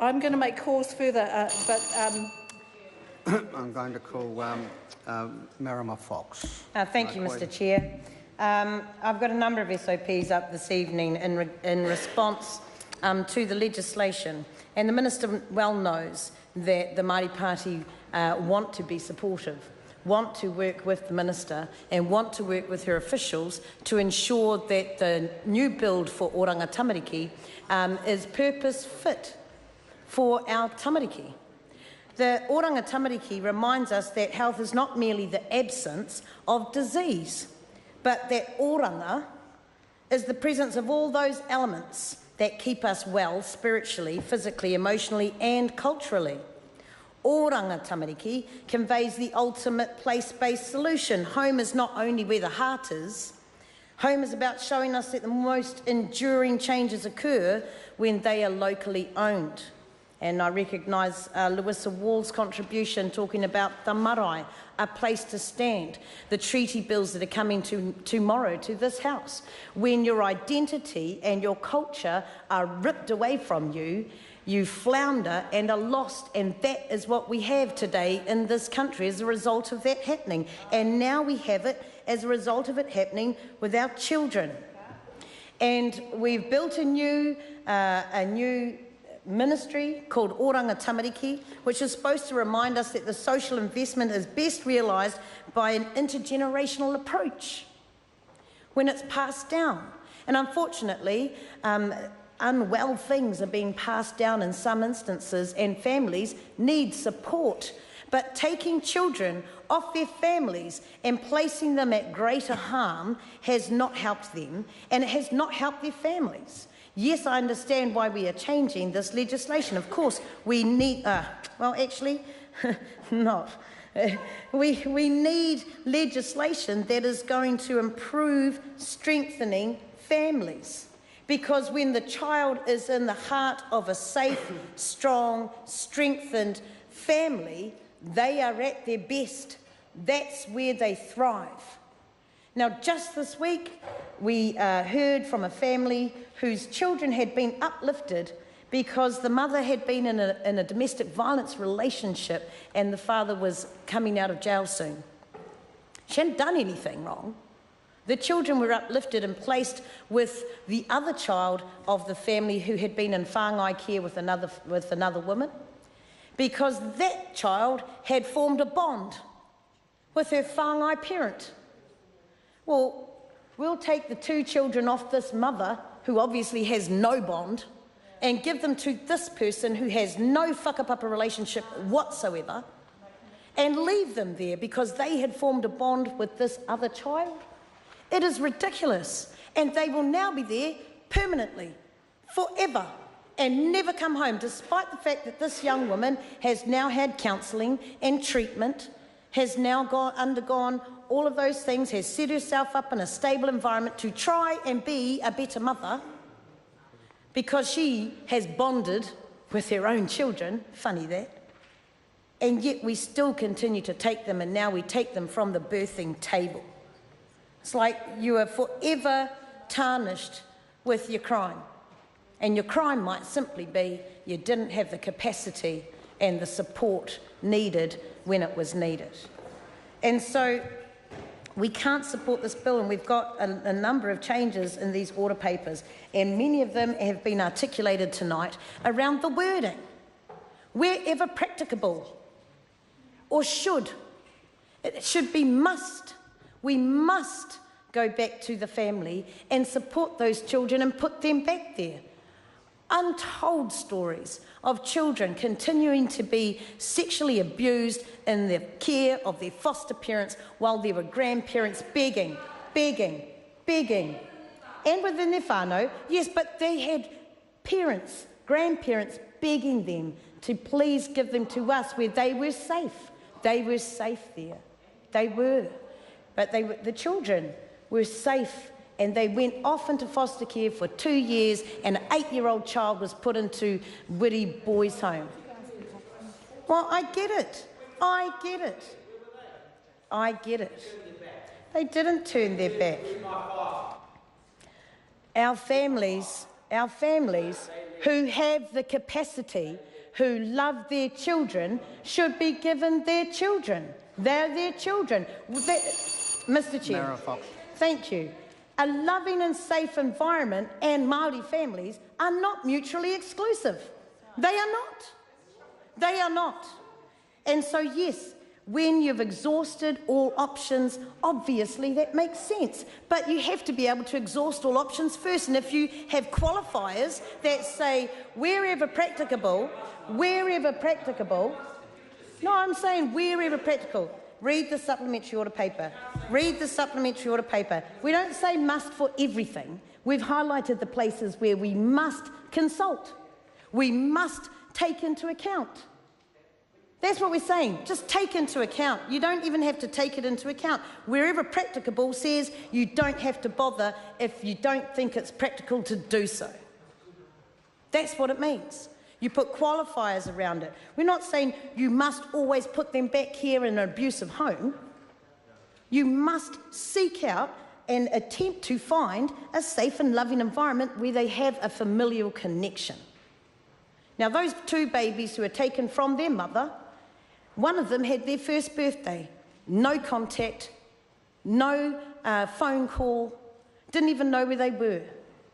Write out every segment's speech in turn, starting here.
I'm going to make calls further, I'm going to call Marama Fox. Thank you, Mr Chair. I've got a number of SOPs up this evening in response to the legislation, and the Minister well knows that the Māori Party want to be supportive, want to work with the Minister and want to work with her officials to ensure that the new build for Oranga Tamariki is purpose fit for our tamariki. The Oranga Tamariki reminds us that health is not merely the absence of disease, but that oranga is the presence of all those elements that keep us well spiritually, physically, emotionally and culturally. Oranga Tamariki conveys the ultimate place-based solution. Home is not only where the heart is. Home is about showing us that the most enduring changes occur when they are locally owned. And I recognise Louisa Wall's contribution talking about the marae, a place to stand, the treaty bills that are coming tomorrow to this House. When your identity and your culture are ripped away from you, you flounder and are lost, and that is what we have today in this country as a result of that happening. And now we have it as a result of it happening with our children. And we've built a new ministry called Oranga Tamariki, which is supposed to remind us that the social investment is best realised by an intergenerational approach when it's passed down. And unfortunately, unwell things are being passed down in some instances, and families need support. But taking children off their families and placing them at greater harm has not helped them, and it has not helped their families. Yes, I understand why we are changing this legislation. Of course, we need, well, actually, not. We need legislation that is going to improve strengthening families. Because when the child is in the heart of a safe, strong, strengthened family, they are at their best. That's where they thrive. Now, just this week, we heard from a family whose children had been uplifted because the mother had been in a domestic violence relationship and the father was coming out of jail soon. She hadn't done anything wrong. The children were uplifted and placed with the other child of the family who had been in whāngai care with another woman, because that child had formed a bond with her whāngai parent. Well, we'll take the two children off this mother, who obviously has no bond, and give them to this person who has no whakapapa relationship whatsoever, and leave them there because they had formed a bond with this other child. It is ridiculous, and they will now be there permanently, forever, and never come home, despite the fact that this young woman has now had counselling and treatment, has now undergone all of those things, has set herself up in a stable environment to try and be a better mother, because she has bonded with her own children. Funny that. And yet we still continue to take them, and now we take them from the birthing table. It's like you are forever tarnished with your crime. And your crime might simply be you didn't have the capacity and the support needed when it was needed. And so we can't support this bill, and we've got a number of changes in these order papers, and many of them have been articulated tonight around the wording. Wherever practicable, or should. It should be must. We must go back to the family and support those children and put them back there. Untold stories of children continuing to be sexually abused in the care of their foster parents while there were grandparents begging, and within their whānau, yes, but they had parents, grandparents begging them to please give them to us where they were safe. They were safe there. They were. But the children were safe, and they went off into foster care for 2 years, and an 8-year-old child was put into Wiri Boys' Home. Well, I get it. They didn't turn their back. Our families who have the capacity, who love their children, should be given their children. They're their children. Mr. Chair. Marama Fox. Thank you. A loving and safe environment and Māori families are not mutually exclusive. They are not. They are not. And so, yes, when you've exhausted all options, obviously that makes sense. But you have to be able to exhaust all options first. And if you have qualifiers that say wherever practicable, no, I'm saying wherever practical. Read the supplementary order paper. Read the supplementary order paper. We don't say must for everything. We've highlighted the places where we must consult. We must take into account. That's what we're saying. Just take into account. You don't even have to take it into account. Wherever practicable says you don't have to bother if you don't think it's practical to do so. That's what it means. You put qualifiers around it. We're not saying you must always put them back here in an abusive home. You must seek out and attempt to find a safe and loving environment where they have a familial connection. Now, those two babies who were taken from their mother, one of them had their first birthday, no contact, no phone call, didn't even know where they were.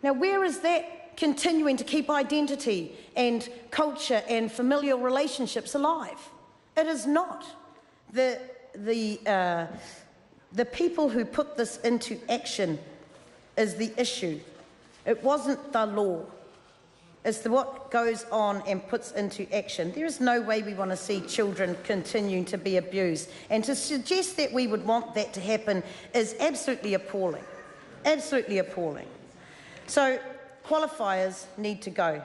Now, where is that continuing to keep identity and culture and familial relationships alive? It is not. The people who put this into action is the issue. It wasn't the law. It's what goes on and puts into action. There is no way we want to see children continuing to be abused. And to suggest that we would want that to happen is absolutely appalling. Absolutely appalling. So qualifiers need to go.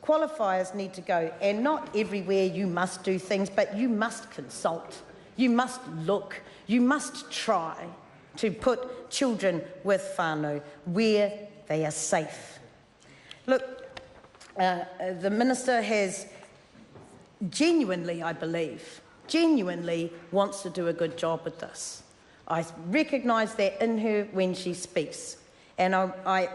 Qualifiers need to go. And not everywhere you must do things, but you must consult. You must look. You must try to put children with whānau where they are safe. Look, the Minister has genuinely, I believe, wants to do a good job with this. I recognise that in her when she speaks. And I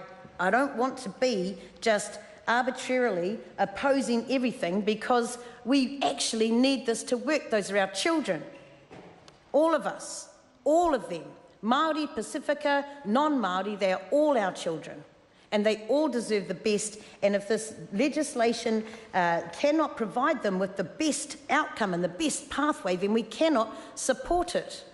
don't want to be just arbitrarily opposing everything, because we actually need this to work. Those are our children. All of us, all of them, Māori, Pacifica, non-Māori, they are all our children. And they all deserve the best. And if this legislation cannot provide them with the best outcome and the best pathway, then we cannot support it.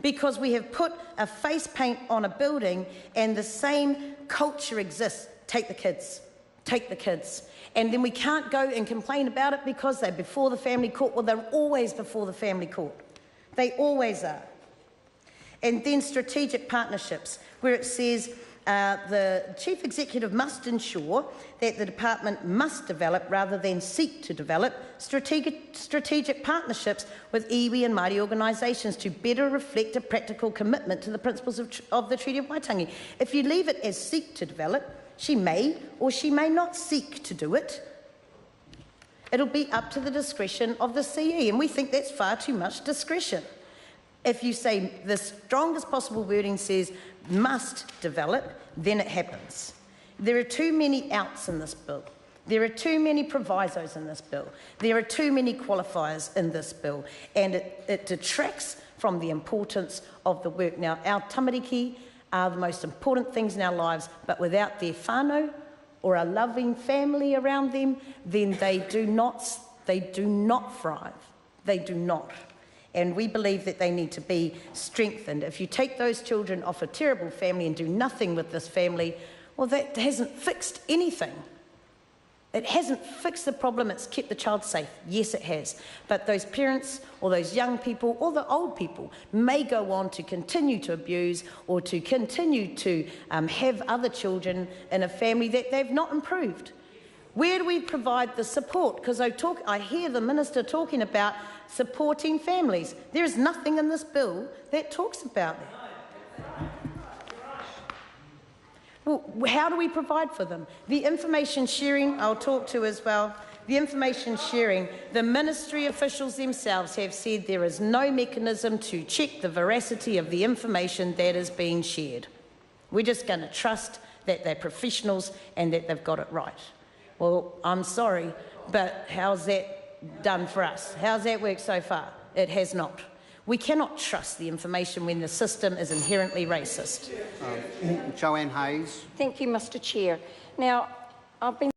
Because we have put a face paint on a building and the same culture exists. Take the kids. Take the kids. And then we can't go and complain about it because they're before the family court. Well, they're always before the family court. They always are. And then strategic partnerships, where it says the Chief Executive must ensure that the Department must develop, rather than seek to develop, strategic partnerships with iwi and Māori organisations to better reflect a practical commitment to the principles of the Treaty of Waitangi. If you leave it as seek to develop, she may or she may not seek to do it. It'll be up to the discretion of the CE, and we think that's far too much discretion. If you say the strongest possible wording says must develop, then it happens. There are too many outs in this bill. There are too many provisos in this bill. There are too many qualifiers in this bill, and it detracts from the importance of the work. Now, our tamariki are the most important things in our lives, but without their whānau or a loving family around them, then they do not thrive. They do not. And we believe that they need to be strengthened. If you take those children off a terrible family and do nothing with this family, well, that hasn't fixed anything. It hasn't fixed the problem. It's kept the child safe. Yes, it has. But those parents or those young people or the old people may go on to continue to abuse or to continue to have other children in a family that they've not improved. Where do we provide the support? Because I hear the Minister talking about supporting families. There is nothing in this bill that talks about that. Well, how do we provide for them? The information sharing, I'll talk to as well. The information sharing, the ministry officials themselves have said there is no mechanism to check the veracity of the information that is being shared. We're just going to trust that they're professionals and that they've got it right. Well, I'm sorry, but how's that done for us? How's that worked so far? It has not. We cannot trust the information when the system is inherently racist. Joanne Hayes. Thank you, Mr. Chair. Now, I've been